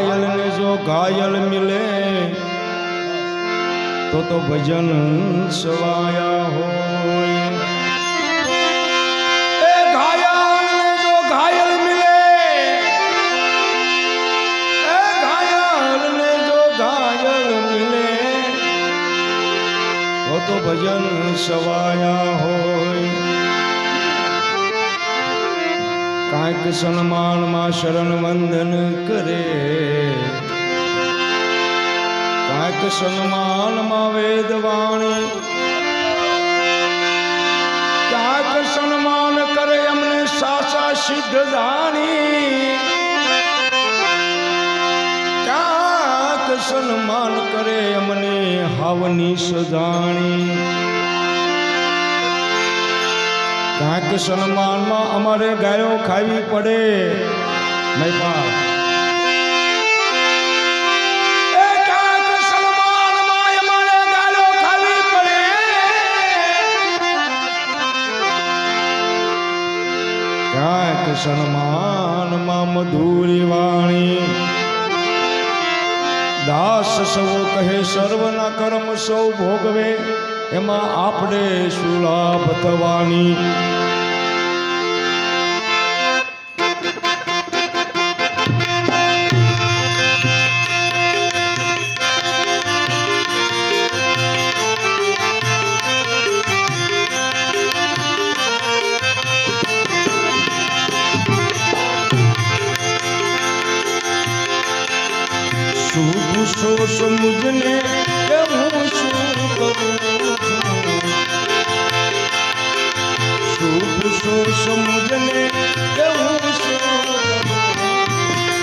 घायल ने जो घायल मिले तो भजन सवाया हो। घायल ने जो घायल मिले, घायल ने जो घायल मिले तो भजन सवाया हो। कांक सन्मान मां शरण वंदन करे, कांक सन्मान मां वेद वाणी, कांक सन्मान करे हमने सासा सिद्ध जानी, कांक सन्मान करे हमने हावनी सजाणी। कांक सन्मान में अमारे गायो खावी पड़े नहीं पा। कांक सन्मान में अमारे गायो खावी पड़े, कांक सन्मान में मधुरी वाणी। दास सौ कहे सर्व ना कर्म सौ भोगवे, एमा आपणे શું લાભ થવાની। શુભ શોષ મુજને હું શું કરું, શુભ શોષ મુજને હું શું કરું,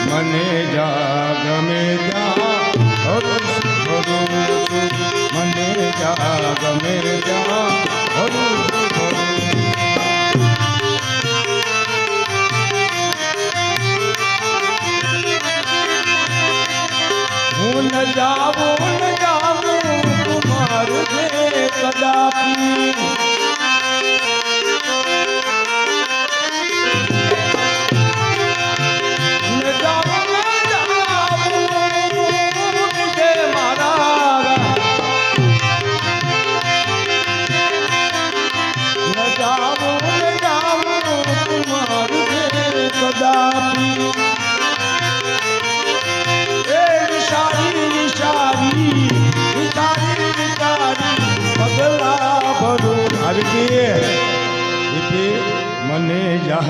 મને જા ગમે ત્યાં હરું કરું છું, મને જા ગમે ત્યાં હરું કરું। હું ન જાવું કુમાર જે કદાપી, ન જાવું જે મારા, ન જાવું કુમાર જે કદાપી। મને જા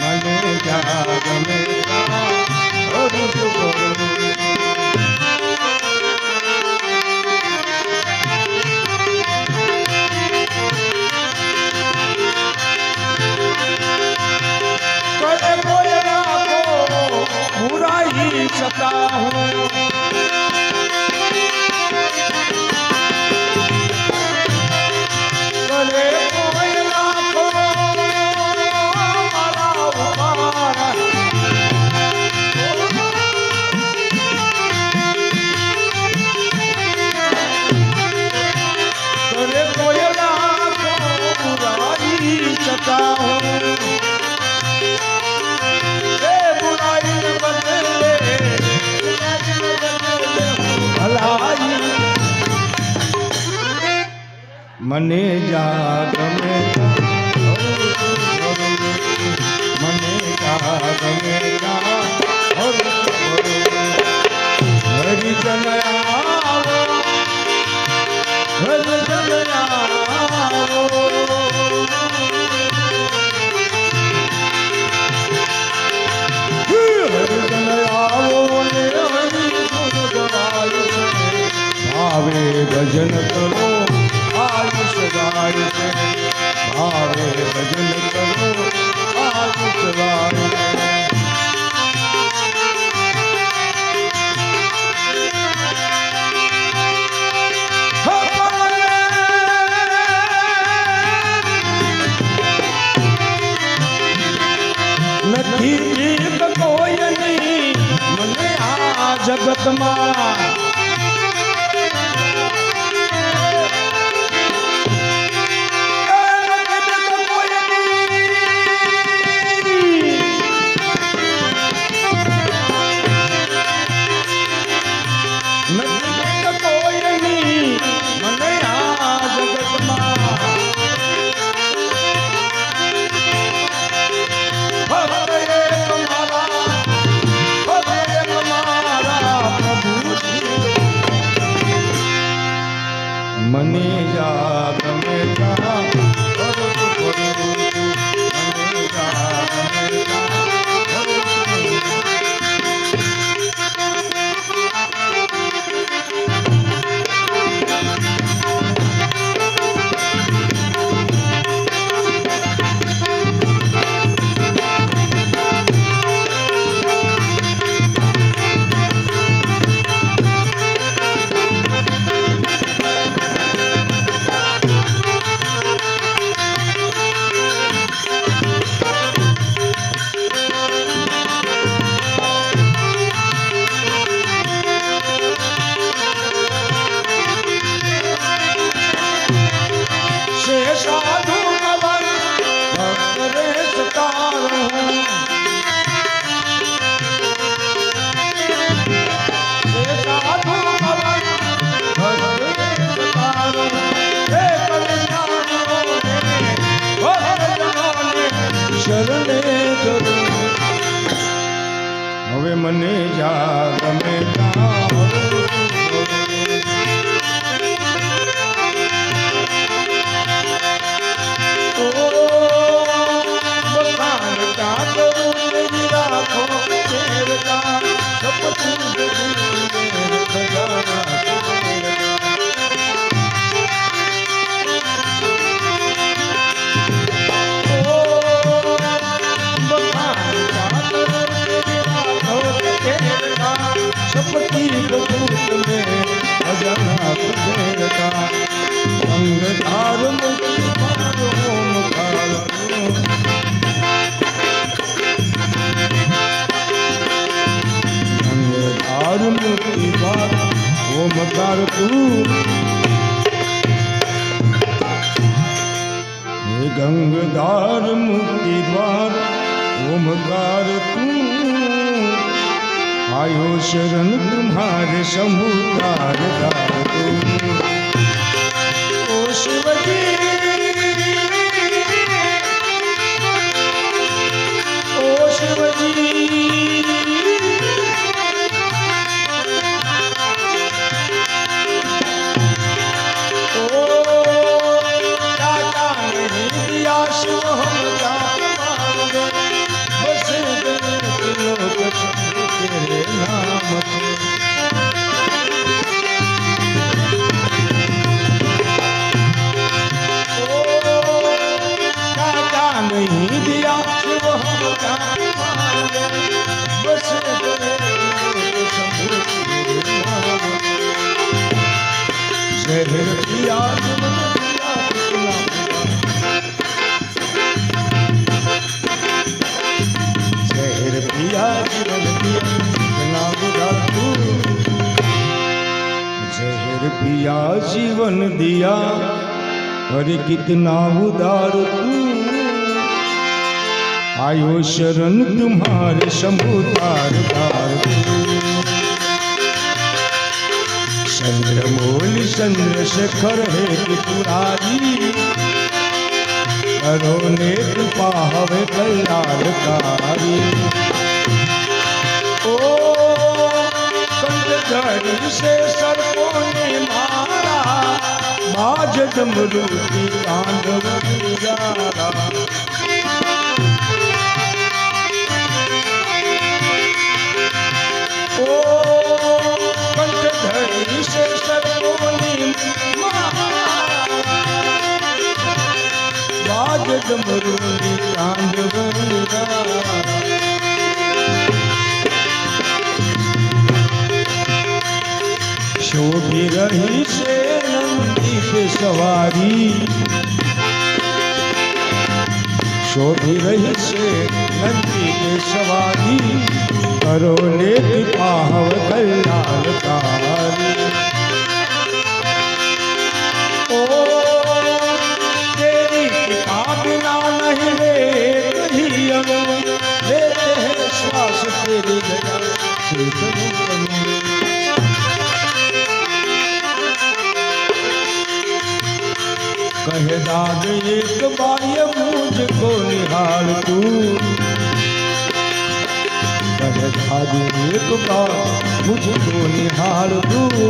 મને જા ગમે बुराई सता हूँ, करे कोई लाखो मारा उपार, करे कोई लाखो बुराई सता हूँ। મને જા ગમે મને જા ગમે હરિજન આવો હરિજન આવો, હરિજન આવો ને હરિ ગુણ ગવાય છે, ભાવે ભજન કરો आयुष गाय से, भावे भजन करो आयुष गाय से। નથી એક કોઈ નહીં મને આ જગતમાં, ओमकार तू हे गंगाधार मुक्ति द्वार ओमकार तू आयो शरण तुम्हारे शंभु तार तार तू ओ शिवजी ओ शिवजी नहीं दिया शिव बस जहर पिया जहर पिया जीवन दिया तू जहर पिया जीवन दिया अरे कितना उदार तू आयो शरण तुम्हारे शंभु तार तार चंद्रमौल चंद्रशेखर है त्रिपुरारी करो ने कृपा हवे कल्याणकारी ओ कंधधरी से सर्पों ने मारा बाज डमरू की तांडव गुजारा ओ कंठधरी से सर्वोनी बाज डमरूनी तांडवंगा शोभी रही से नंदी पे सवारी शोभी रही से नंदी पे सवारी करो ले पाहव कल्याणकारी ओ तेरी कृपा बिना नहीं रे लेते हैं श्वास तेरी दया से कहे दाद एक बार मुझको निहाल तू कहे दाद एक बार मुझको निहाल तू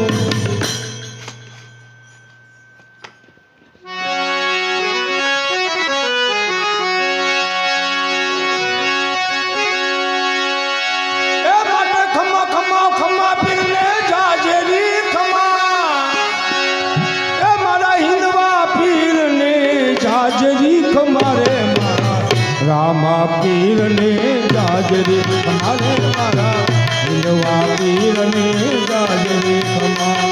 रामा पीर ने जाजरी हमारे मारा हिंदवा पीर ने जाजरी हमारा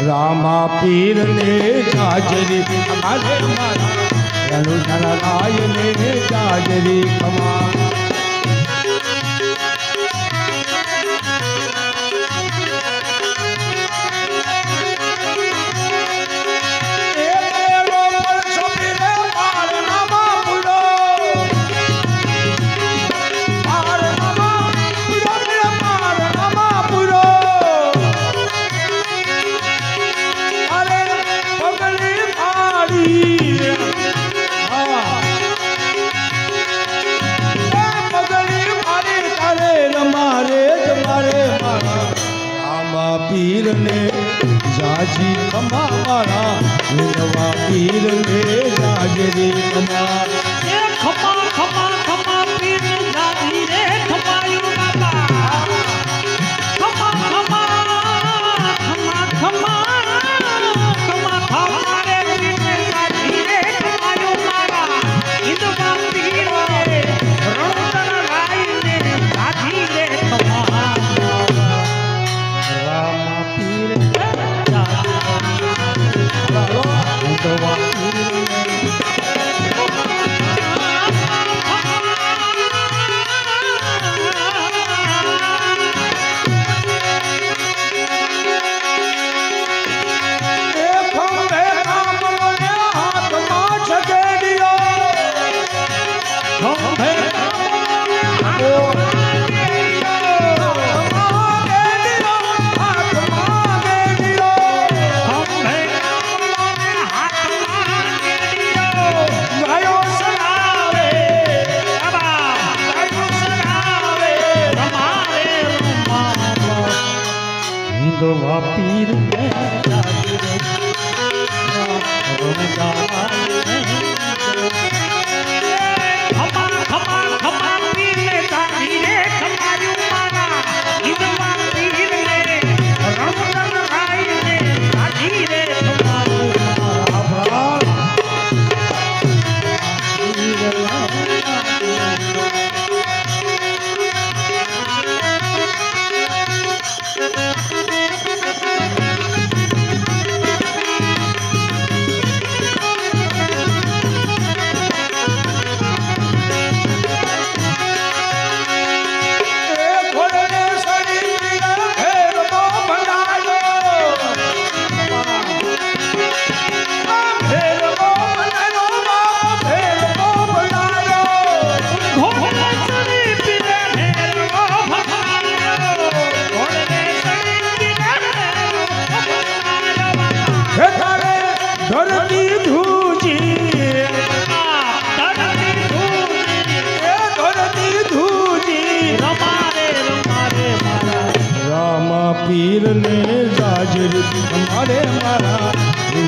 रामा पीर ने जाजरी हमारे मारा रनुधन राय ने जाजरी कमा पीर ने जाजी कमा मारा हिंदवा पीर ने जाजरी कमा खपा खपा खपा पीर जाजी रे खपायु बाबा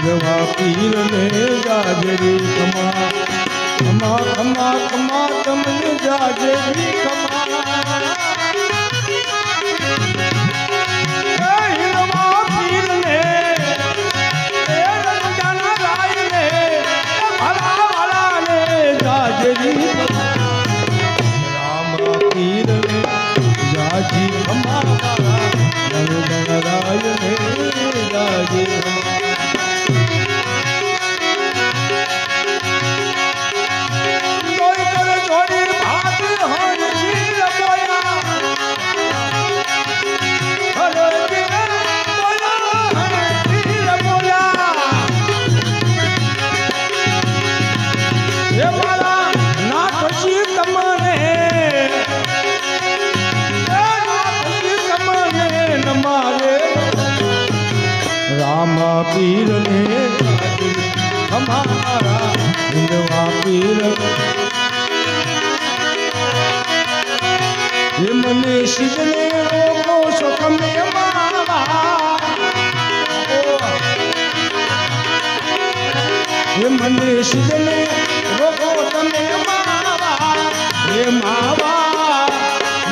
વીરવા પીર ને જાજરી ખમા ખમા ખમા ખમા તમને જાજરી ખમા વીરવા પીર ને રમજાના રાય ને ભલા ભલા ને જાજરી રામ પીર ને જાજી ખમા રાય ને જાજી પીર ને હમારા હિંદવા પીર એ મને શિવને રોકો છો તમે માવા એ મને શિવને રોકો તમે માવા એ માવા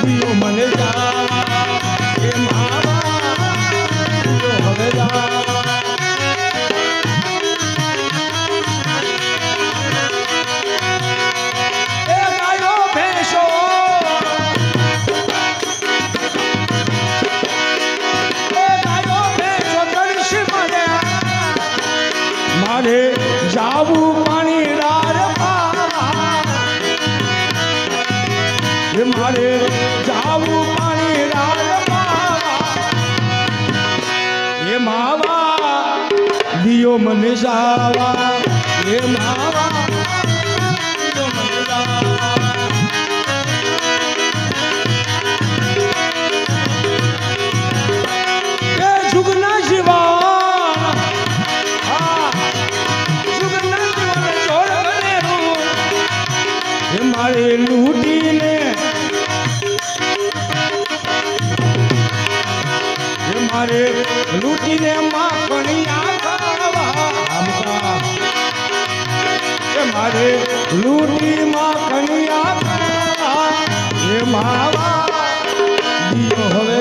દિયો મને જા એ માવા દિયો હવે જા જાવું પાણી રાર મારે જાવું પાણી રાર એ માવા દિયો મને જાવા એ માવા દિયો મને જાવા એ જુગના જીવા મારે લૂટીને મારે લૂટીને માખણિયા ખાવા મારે લૂટી માખણિયા ખાવા એ માવા દિયો હવે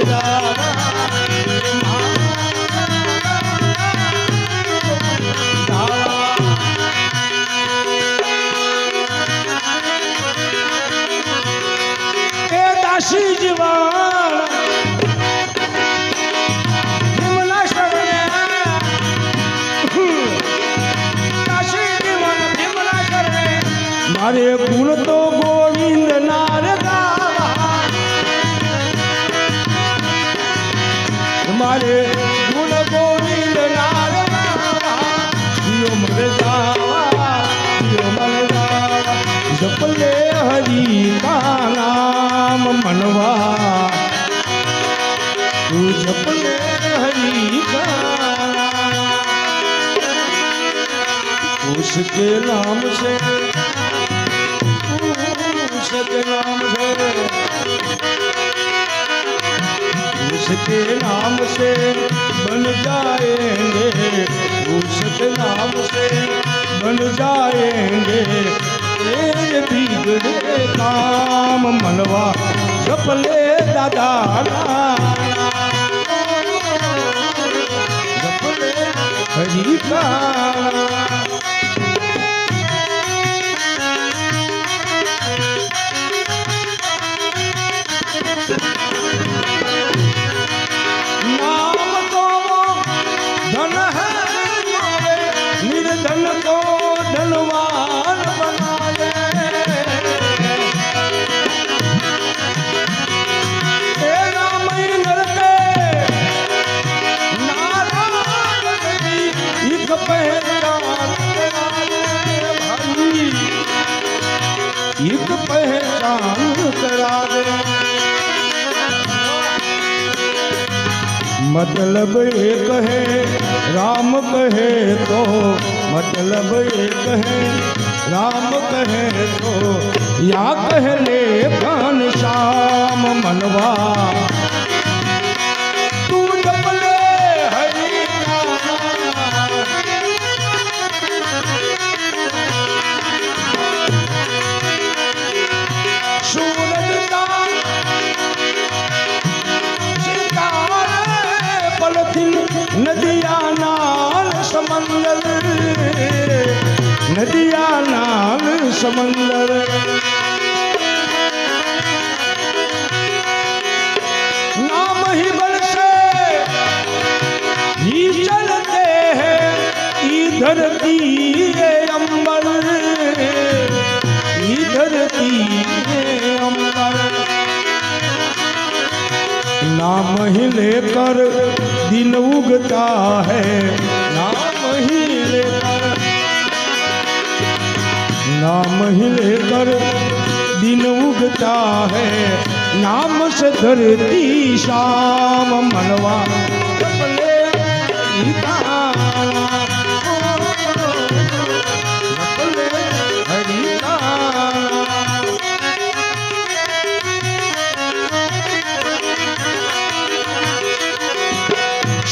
દાસી જીવન ભીમના શરણે દાસી જીવન ભીમના શરણે મારે ગુણ તો ગોવિંદ નાર ગાવા મારે ગુણ ગોવિંદ નાર ગાવા દિયો મને જાવા દિયો મને જાવા જપલે હરી કા નામ मनवा तू जपले हरि का उसके नाम से उसके नाम से बन जाएंगे उसके नाम से बन जाएंगे तेरे बिगड़े काम मनवा जपले दादा जपले हरि का नाम तो धन है निर्धन को धनवान बना दे एक पहचान करा दे मतलब एक है राम कहे तो मतलब एक है राम कहे तो या कह ले घन श्याम मनवा तू जप ले हरि का नाल समंदर नाम ही बल से ही चलते हैं इधर दिए अंबर इधर दिए अंबर नाम ही लेकर दिन उगता है नाम ही लेकर दिन उगता है नाम से धरती शाम मनवा जपले हरिनाम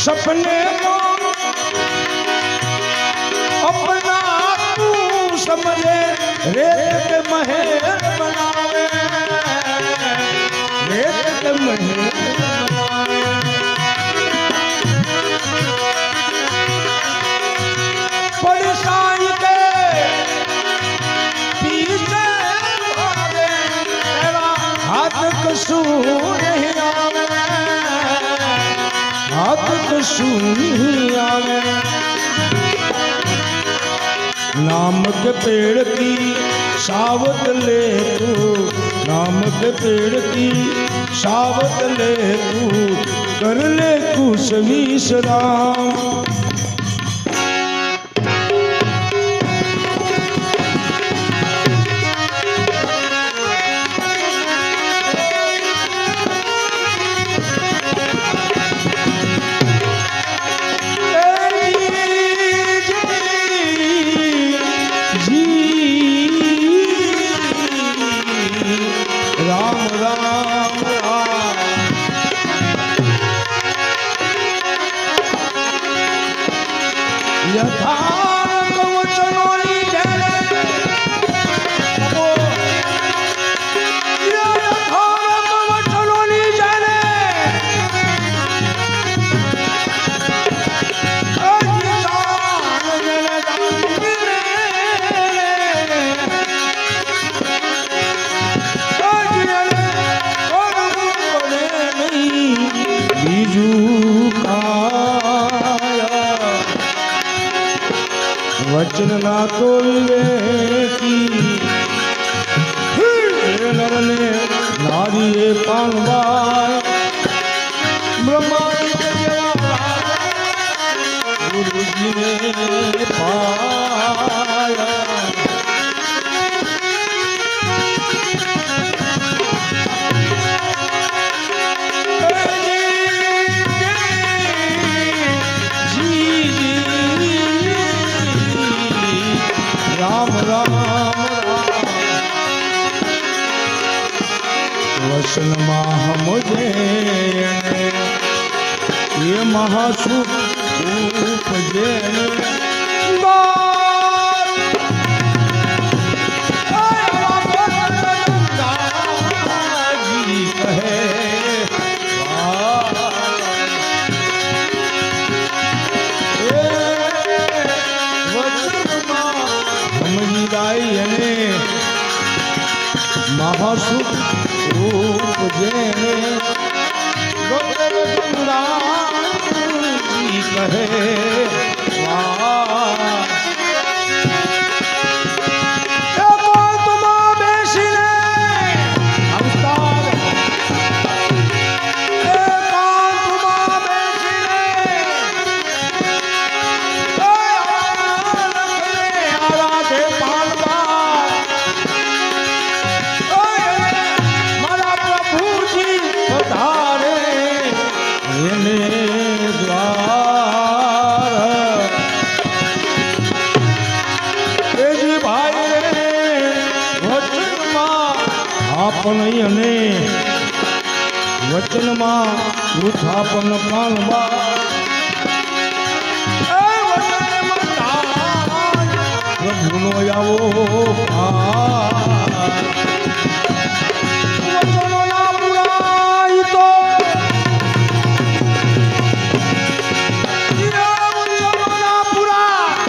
सपने को अपना तू समझे रेत के महल बनावे रेत के महल बनावे परेशानी के पीछे भागे तेरा हाथ कसूर नहीं आवे हाथ कसूर नहीं आवे नाम के पेड़ की सावत ले तू नाम के पेड़ की सावत ले तू कर ले कुछ विश्राम वचन ना तो विवेकी नर ने नारी पानवाय ब्रह्मा गुरु जी ने पाया राम राम वचन माह मुझे ये महासुख उपजे जी कहे महासुख उपजे जी कहे અને વચનમાં ઉત્થાપન પામવા પ્રભુનો આવો વચનો ના પુરાય તો વચનો ના પુરાય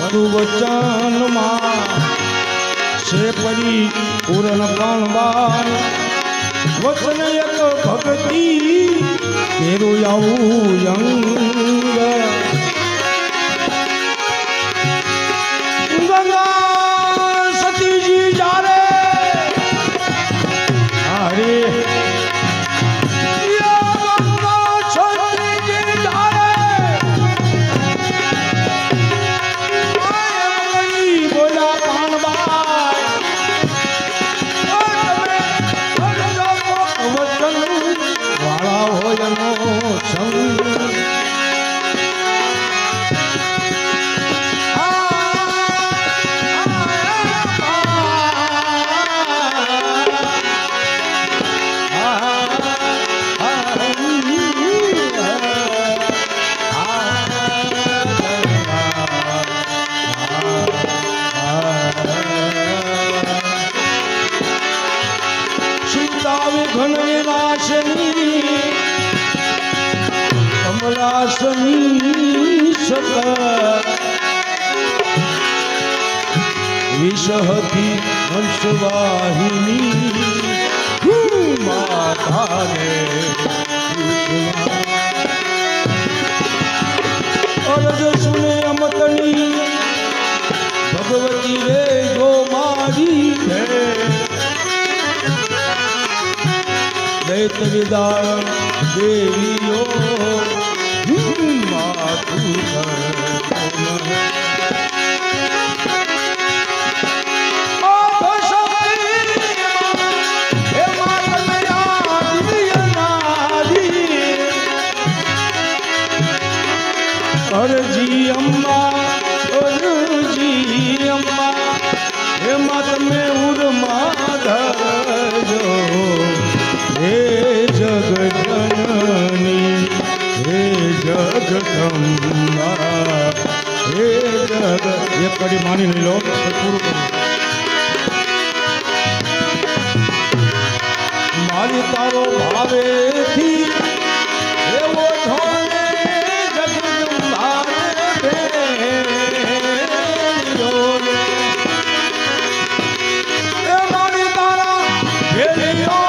વસ્તુ વચનમાં છે પરી પૂરણ કાનબાન વચન એક ભક્તિ તેરું આવું અંગ ગંગા સતીજી જારે હરે ઘન વિનાશની કમલાસની સત વિષહતી હંસવાહિની માતાને અરજ સુને અમતની ભગવતી રે જો મારી હે દૈત વિદાન દેવીઓ માતું અરજી અમ્મા અરજી અમ્મા એમાં તમે ઉર્મા ધરજો હે જગજનની હે જગદંબા હે જગ એક કડી માની લઈ લો પૂરું કરો મારી તારો ભાવેથી એવો ઢોલે જગદંબા મારી તારા ભેલિયો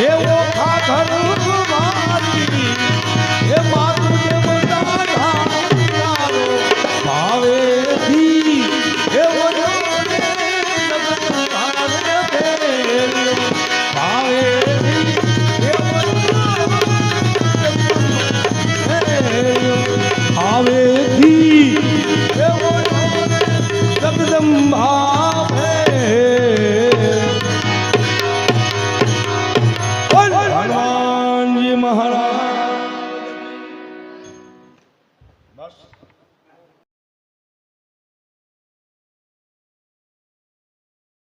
એવો ખાધર મારી એ માતું જે બધા ભાવેથી એવો ભાવેથી એવો જગદંબા હનુમાનજી મહારાજ બસ